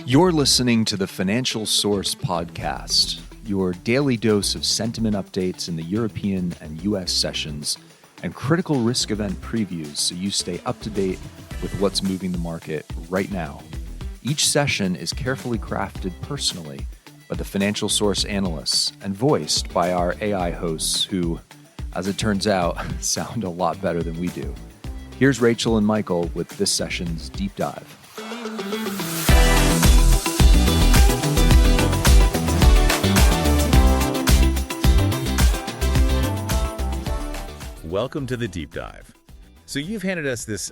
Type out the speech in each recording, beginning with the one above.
You're listening to the Financial Source Podcast, your daily dose of sentiment updates in the European and U.S. sessions and critical risk event previews so you stay up to date with what's moving the market right now. Each session is carefully crafted personally by the Financial Source analysts and voiced by our AI hosts who, as it turns out, sound a lot better than we do. Here's Rachel and Michael with this session's deep dive. Welcome to the Deep Dive. So you've handed us this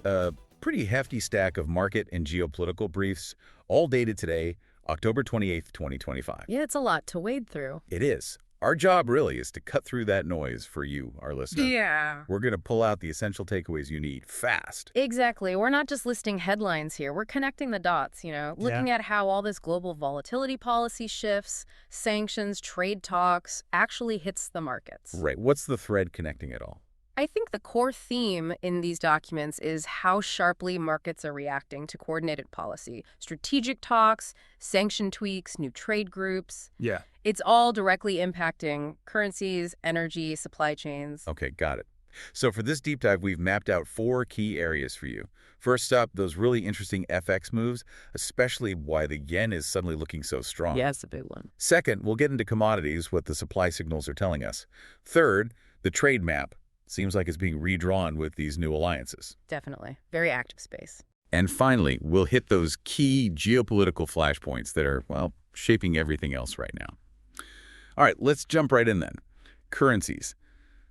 pretty hefty stack of market and geopolitical briefs, all dated today, October 28th, 2025. Yeah, it's a lot to wade through. It is. Our job really is to cut through that noise for you, our listener. Yeah. We're going to pull out the essential takeaways you need fast. Exactly. We're not just listing headlines here. We're connecting the dots, looking at how all this global volatility policy shifts, sanctions, trade talks actually hits the markets. Right. What's the thread connecting it all? I think the core theme in these documents is how sharply markets are reacting to coordinated policy. Strategic talks, sanction tweaks, new trade groups. Yeah. It's all directly impacting currencies, energy, supply chains. Okay, got it. So for this deep dive, we've mapped out 4 key areas for you. First up, those really interesting FX moves, especially why the yen is suddenly looking so strong. Yeah, it's a big one. Second, we'll get into commodities, what the supply signals are telling us. Third, the trade map. Seems like it's being redrawn with these new alliances. Definitely. Very active space. And finally, we'll hit those key geopolitical flashpoints that are, well, shaping everything else right now. All right, let's jump right in then. Currencies.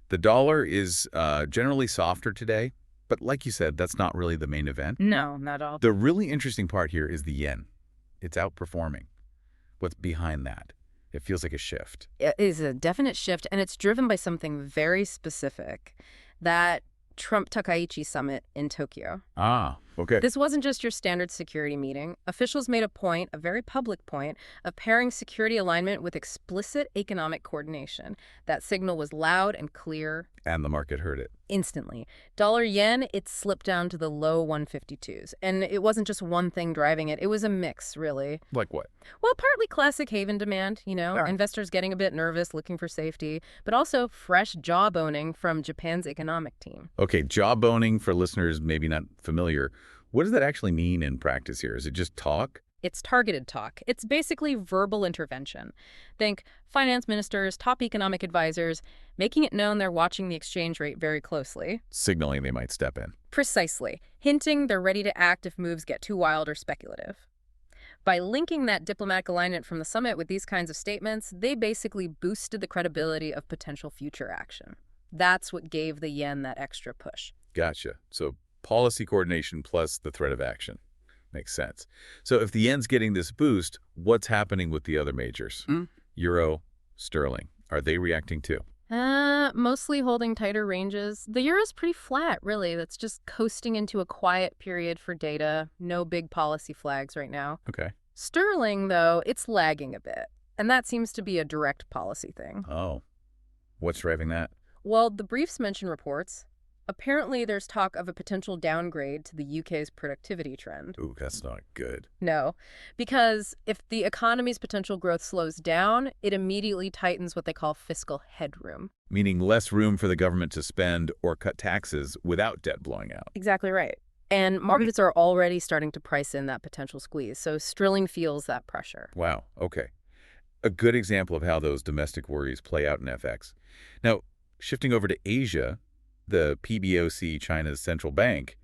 The dollar is generally softer today, but like you said, that's not really the main event. No, not at all. The really interesting part here is the yen. It's outperforming. What's behind that? It feels like a shift. It is a definite shift, and it's driven by something very specific, that Trump-Takaichi summit in Tokyo. Ah, okay. This wasn't just your standard security meeting. Officials made a point, a very public point, of pairing security alignment with explicit economic coordination. That signal was loud and clear. And the market heard it. Instantly. Dollar-yen, it slipped down to the low 152s. And it wasn't just one thing driving it. It was a mix, really. Like what? Well, partly classic haven demand, investors getting a bit nervous, looking for safety, but also fresh jawboning from Japan's economic team. Okay, jawboning for listeners maybe not familiar. What does that actually mean in practice here? Is it just talk? It's targeted talk. It's basically verbal intervention. Think finance ministers, top economic advisors, making it known they're watching the exchange rate very closely. Signaling they might step in. Precisely. Hinting they're ready to act if moves get too wild or speculative. By linking that diplomatic alignment from the summit with these kinds of statements, they basically boosted the credibility of potential future action. That's what gave the yen that extra push. Gotcha. So policy coordination plus the threat of action. Makes sense. So if the yen's getting this boost, what's happening with the other majors? Euro, sterling. Are they reacting too? Mostly holding tighter ranges. The euro's pretty flat, really. That's just coasting into a quiet period for data. No big policy flags right now. Okay. Sterling, though, it's lagging a bit. And that seems to be a direct policy thing. Oh. What's driving that? Well, the briefs mention reports. Apparently, there's talk of a potential downgrade to the UK's productivity trend. Ooh, that's not good. No, because if the economy's potential growth slows down, it immediately tightens what they call fiscal headroom. Meaning less room for the government to spend or cut taxes without debt blowing out. Exactly right. And markets are already starting to price in that potential squeeze, so sterling feels that pressure. Wow, okay. A good example of how those domestic worries play out in FX. Now, shifting over to Asia, the PBOC, China's central bank,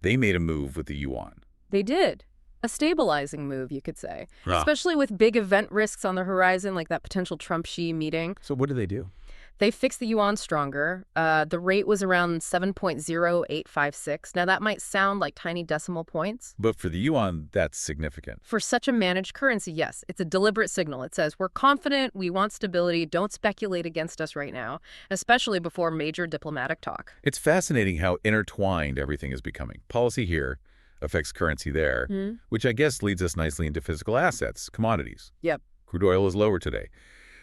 they made a move with the yuan. They did. A stabilizing move, you could say. Ah. Especially with big event risks on the horizon, like that potential Trump-Xi meeting. So what do they do? They fixed the yuan stronger. The rate was around 7.0856. Now, that might sound like tiny decimal points. But for the yuan, that's significant. For such a managed currency, yes. It's a deliberate signal. It says, we're confident, we want stability, don't speculate against us right now, especially before major diplomatic talk. It's fascinating how intertwined everything is becoming. Policy here affects currency there, which I guess leads us nicely into physical assets, commodities. Yep. Crude oil is lower today.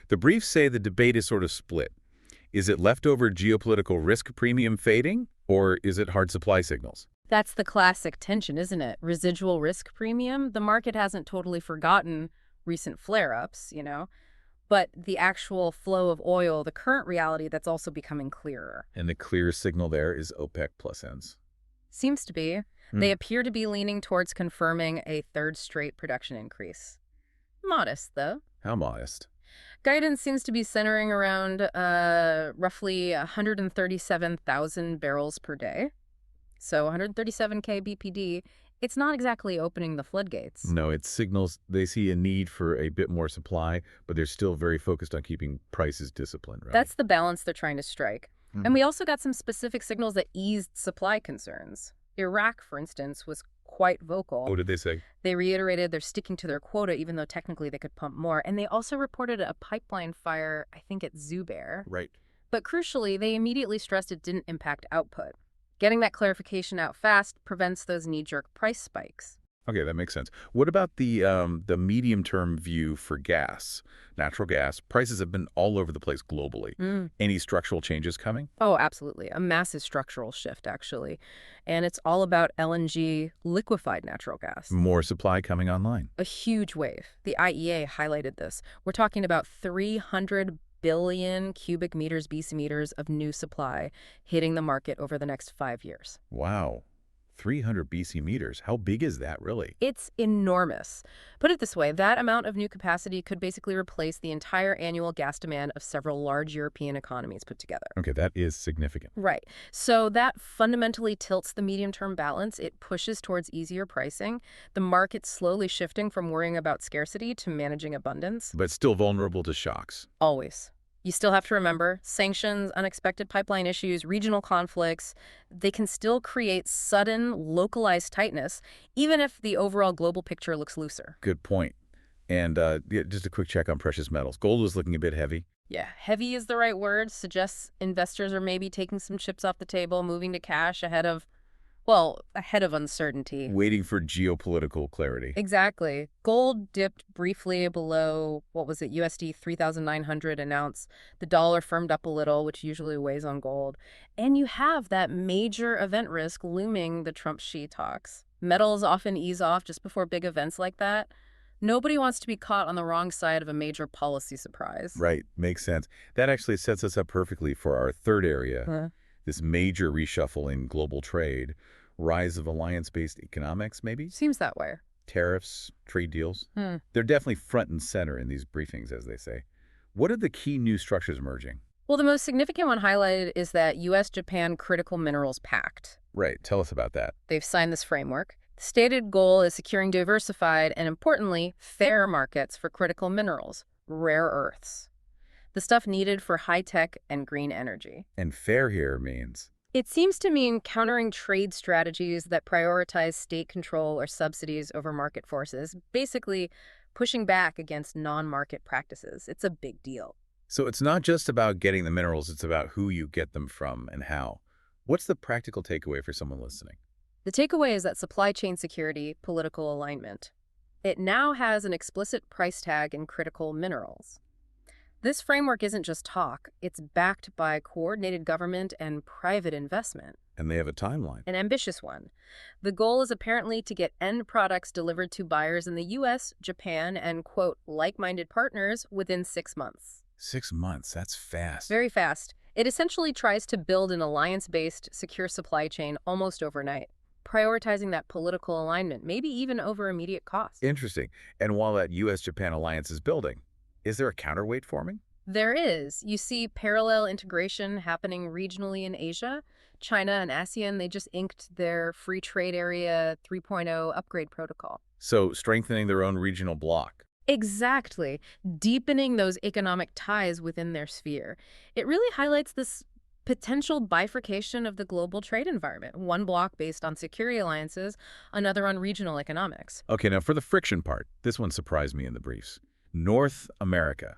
The briefs say the debate is sort of split. Is it leftover geopolitical risk premium fading, or is it hard supply signals? That's the classic tension, isn't it? Residual risk premium. The market hasn't totally forgotten recent flare-ups, but the actual flow of oil, the current reality that's also becoming clearer. And the clear signal there is OPEC plus ends. Seems to be. They appear to be leaning towards confirming a third straight production increase. Modest, though. How modest? Guidance seems to be centering around roughly 137,000 barrels per day. So 137K BPD. It's not exactly opening the floodgates. No, it signals they see a need for a bit more supply, but they're still very focused on keeping prices disciplined, right? That's the balance they're trying to strike. And we also got some specific signals that eased supply concerns. Iraq, for instance, was quite vocal. What did they say? They reiterated they're sticking to their quota, even though technically they could pump more. And they also reported a pipeline fire, I think at Zubair. Right. But crucially, they immediately stressed it didn't impact output. Getting that clarification out fast prevents those knee-jerk price spikes. Okay, that makes sense. What about the medium-term view for gas, natural gas? Prices have been all over the place globally. Any structural changes coming? Oh, absolutely. A massive structural shift, actually. And it's all about LNG, liquefied natural gas. More supply coming online. A huge wave. The IEA highlighted this. We're talking about 300 billion cubic meters, BC meters of new supply hitting the market over the next 5 years. Wow. 300 BC meters. How big is that, really? It's enormous. Put it this way, that amount of new capacity could basically replace the entire annual gas demand of several large European economies put together. Okay, that is significant. Right. So that fundamentally tilts the medium-term balance. It pushes towards easier pricing. The market's slowly shifting from worrying about scarcity to managing abundance. But still vulnerable to shocks. Always. You still have to remember, sanctions, unexpected pipeline issues, regional conflicts, they can still create sudden, localized tightness, even if the overall global picture looks looser. Good point. And just a quick check on precious metals. Gold was looking a bit heavy. Yeah, heavy is the right word. Suggests investors are maybe taking some chips off the table, moving to cash ahead of uncertainty. Waiting for geopolitical clarity. Exactly. Gold dipped briefly below, USD 3,900 an ounce. The dollar firmed up a little, which usually weighs on gold. And you have that major event risk looming, the Trump-Xi talks. Metals often ease off just before big events like that. Nobody wants to be caught on the wrong side of a major policy surprise. Right. Makes sense. That actually sets us up perfectly for our third area, this major reshuffle in global trade. Rise of alliance-based economics, maybe? Seems that way. Tariffs, trade deals. They're definitely front and center in these briefings, as they say. What are the key new structures emerging? Well, the most significant one highlighted is that U.S.-Japan Critical Minerals Pact. Right. Tell us about that. They've signed this framework. The stated goal is securing diversified and, importantly, fair markets for critical minerals, rare earths, the stuff needed for high-tech and green energy. And fair here means? It seems to mean countering trade strategies that prioritize state control or subsidies over market forces, basically pushing back against non-market practices. It's a big deal. So it's not just about getting the minerals, it's about who you get them from and how. What's the practical takeaway for someone listening? The takeaway is that supply chain security, political alignment. It now has an explicit price tag in critical minerals. This framework isn't just talk, it's backed by coordinated government and private investment. And they have a timeline. An ambitious one. The goal is apparently to get end products delivered to buyers in the U.S., Japan, and, quote, like-minded partners within 6 months. 6 months, that's fast. Very fast. It essentially tries to build an alliance-based, secure supply chain almost overnight, prioritizing that political alignment, maybe even over immediate cost. Interesting. And while that U.S.-Japan alliance is building, is there a counterweight forming? There is. You see parallel integration happening regionally in Asia. China and ASEAN, they just inked their Free Trade Area 3.0 upgrade protocol. So strengthening their own regional bloc. Exactly. Deepening those economic ties within their sphere. It really highlights this potential bifurcation of the global trade environment. One bloc based on security alliances, another on regional economics. Okay, now for the friction part, this one surprised me in the briefs. North America.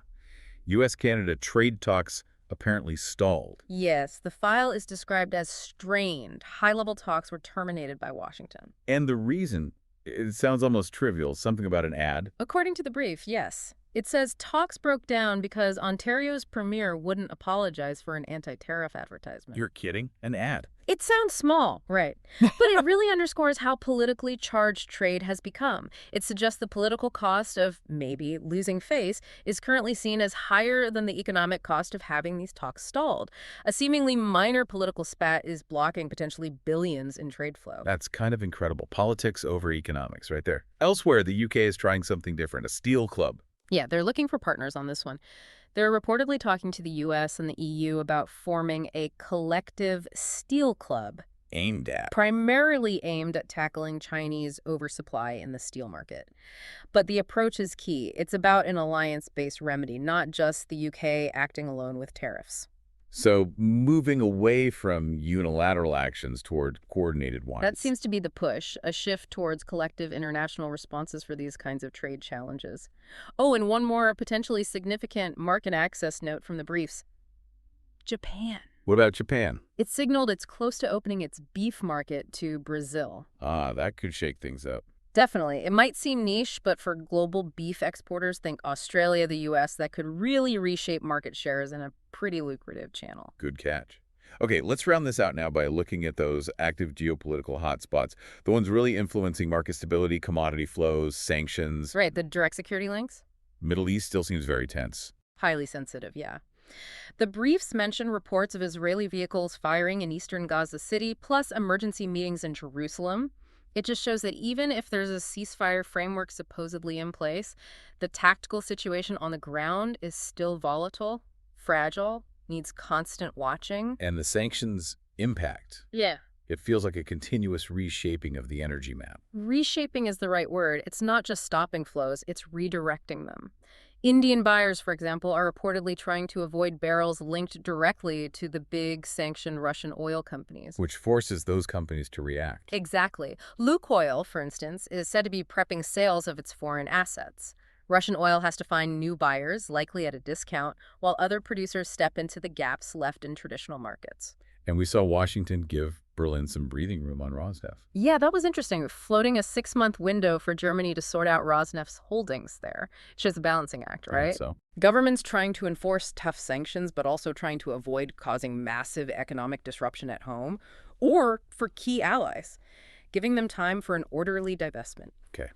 U.S.-Canada trade talks apparently stalled. Yes, the file is described as strained. High-level talks were terminated by Washington. And the reason, it sounds almost trivial, something about an ad. According to the brief, yes. It says talks broke down because Ontario's premier wouldn't apologize for an anti-tariff advertisement. You're kidding? An ad. It sounds small, right? But it really underscores how politically charged trade has become. It suggests the political cost of maybe losing face is currently seen as higher than the economic cost of having these talks stalled. A seemingly minor political spat is blocking potentially billions in trade flow. That's kind of incredible. Politics over economics right there. Elsewhere, the UK is trying something different, a steel club. Yeah, they're looking for partners on this one. They're reportedly talking to the US and the EU about forming a collective steel club Aimed at. primarily aimed at tackling Chinese oversupply in the steel market. But the approach is key. It's about an alliance-based remedy, not just the UK acting alone with tariffs. So moving away from unilateral actions toward coordinated ones. That seems to be the push, a shift towards collective international responses for these kinds of trade challenges. Oh, and one more potentially significant market access note from the briefs. Japan. What about Japan? It signaled it's close to opening its beef market to Brazil. That could shake things up. Definitely. It might seem niche, but for global beef exporters, think Australia, the US, that could really reshape market shares in a pretty lucrative channel. Good catch. Okay, let's round this out now by looking at those active geopolitical hotspots, the ones really influencing market stability, commodity flows, sanctions. Right, the direct security links? Middle East still seems very tense. Highly sensitive, yeah. The briefs mention reports of Israeli vehicles firing in eastern Gaza City, plus emergency meetings in Jerusalem. It just shows that even if there's a ceasefire framework supposedly in place, the tactical situation on the ground is still volatile, fragile, needs constant watching. And the sanctions impact. Yeah. It feels like a continuous reshaping of the energy map. Reshaping is the right word. It's not just stopping flows, it's redirecting them. Indian buyers, for example, are reportedly trying to avoid barrels linked directly to the big sanctioned Russian oil companies. Which forces those companies to react. Exactly. Lukoil, for instance, is said to be prepping sales of its foreign assets. Russian oil has to find new buyers, likely at a discount, while other producers step into the gaps left in traditional markets. And we saw Washington give Berlin some breathing room on Rosneft. Yeah, that was interesting. Floating a 6-month window for Germany to sort out Rosneft's holdings there. It shows a balancing act, right? So Governments trying to enforce tough sanctions, but also trying to avoid causing massive economic disruption at home, or for key allies, giving them time for an orderly divestment. Okay.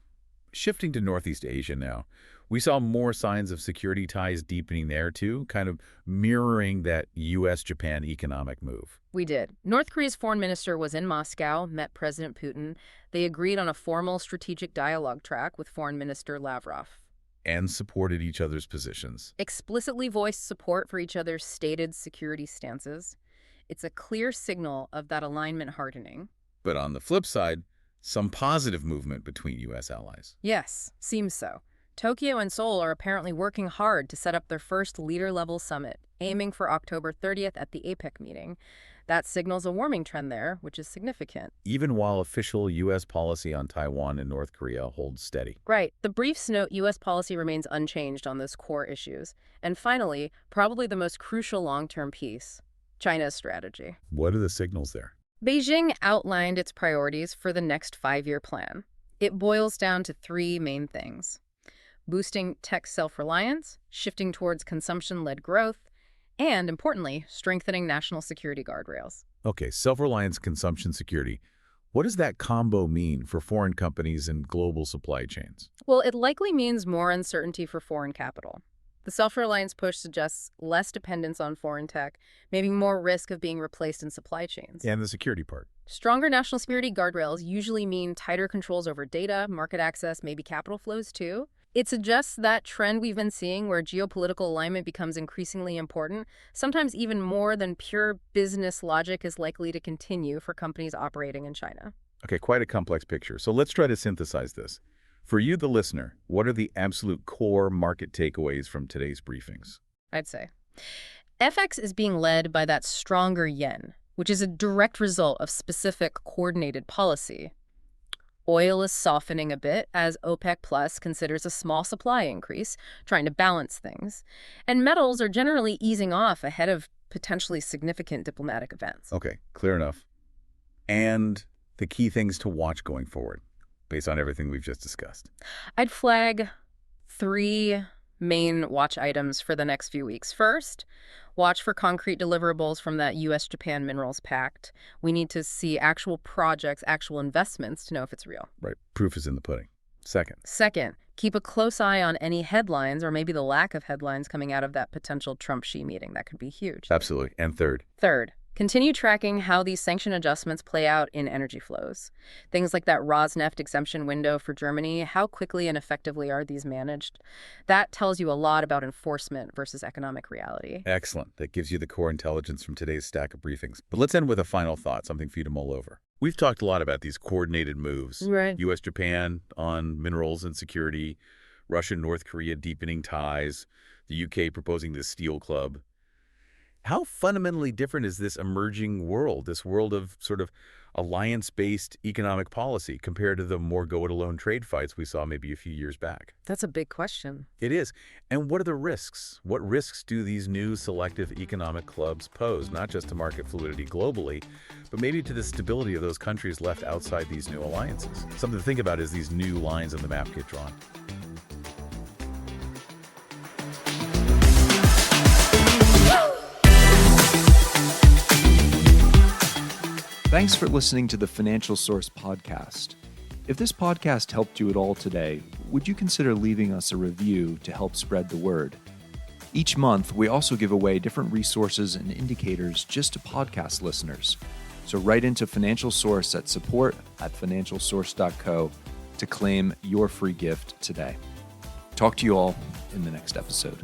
Shifting to Northeast Asia now, we saw more signs of security ties deepening there too, kind of mirroring that U.S.-Japan economic move. We did. North Korea's foreign minister was in Moscow, met President Putin. They agreed on a formal strategic dialogue track with Foreign Minister Lavrov. And supported each other's positions. Explicitly voiced support for each other's stated security stances. It's a clear signal of that alignment hardening. But on the flip side, some positive movement between U.S. allies. Yes, seems so. Tokyo and Seoul are apparently working hard to set up their first leader-level summit, aiming for October 30th at the APEC meeting. That signals a warming trend there, which is significant. Even while official U.S. policy on Taiwan and North Korea holds steady. Right. The briefs note U.S. policy remains unchanged on those core issues. And finally, probably the most crucial long-term piece, China's strategy. What are the signals there? Beijing outlined its priorities for the next 5-year plan. It boils down to 3 main things: boosting tech self-reliance, shifting towards consumption-led growth, and, importantly, strengthening national security guardrails. Okay, self-reliance, consumption security. What does that combo mean for foreign companies and global supply chains? Well, it likely means more uncertainty for foreign capital. The self-reliance push suggests less dependence on foreign tech, maybe more risk of being replaced in supply chains. And the security part. Stronger national security guardrails usually mean tighter controls over data, market access, maybe capital flows too. It suggests that trend we've been seeing where geopolitical alignment becomes increasingly important, sometimes even more than pure business logic is likely to continue for companies operating in China. Okay, quite a complex picture. So let's try to synthesize this. For you, the listener, what are the absolute core market takeaways from today's briefings? I'd say FX is being led by that stronger yen, which is a direct result of specific coordinated policy. Oil is softening a bit as OPEC Plus considers a small supply increase, trying to balance things. And metals are generally easing off ahead of potentially significant diplomatic events. Okay, clear enough. And the key things to watch going forward, based on everything we've just discussed. I'd flag 3 main watch items for the next few weeks. First, watch for concrete deliverables from that U.S.-Japan minerals pact. We need to see actual projects, actual investments to know if it's real. Right. Proof is in the pudding. Second, keep a close eye on any headlines or maybe the lack of headlines coming out of that potential Trump-Xi meeting. That could be huge. Absolutely. And Third, continue tracking how these sanction adjustments play out in energy flows. Things like that Rosneft exemption window for Germany, how quickly and effectively are these managed? That tells you a lot about enforcement versus economic reality. Excellent. That gives you the core intelligence from today's stack of briefings. But let's end with a final thought, something for you to mull over. We've talked a lot about these coordinated moves. Right. U.S.-Japan on minerals and security, Russia-North Korea deepening ties, the U.K. proposing this steel club. How fundamentally different is this emerging world, this world of sort of alliance-based economic policy compared to the more go-it-alone trade fights we saw maybe a few years back? That's a big question. It is. And what are the risks? What risks do these new selective economic clubs pose, not just to market fluidity globally, but maybe to the stability of those countries left outside these new alliances? Something to think about as these new lines on the map get drawn. Thanks for listening to the Financial Source podcast. If this podcast helped you at all today, would you consider leaving us a review to help spread the word? Each month, we also give away different resources and indicators just to podcast listeners. So write into Financial Source at support@financialsource.co to claim your free gift today. Talk to you all in the next episode.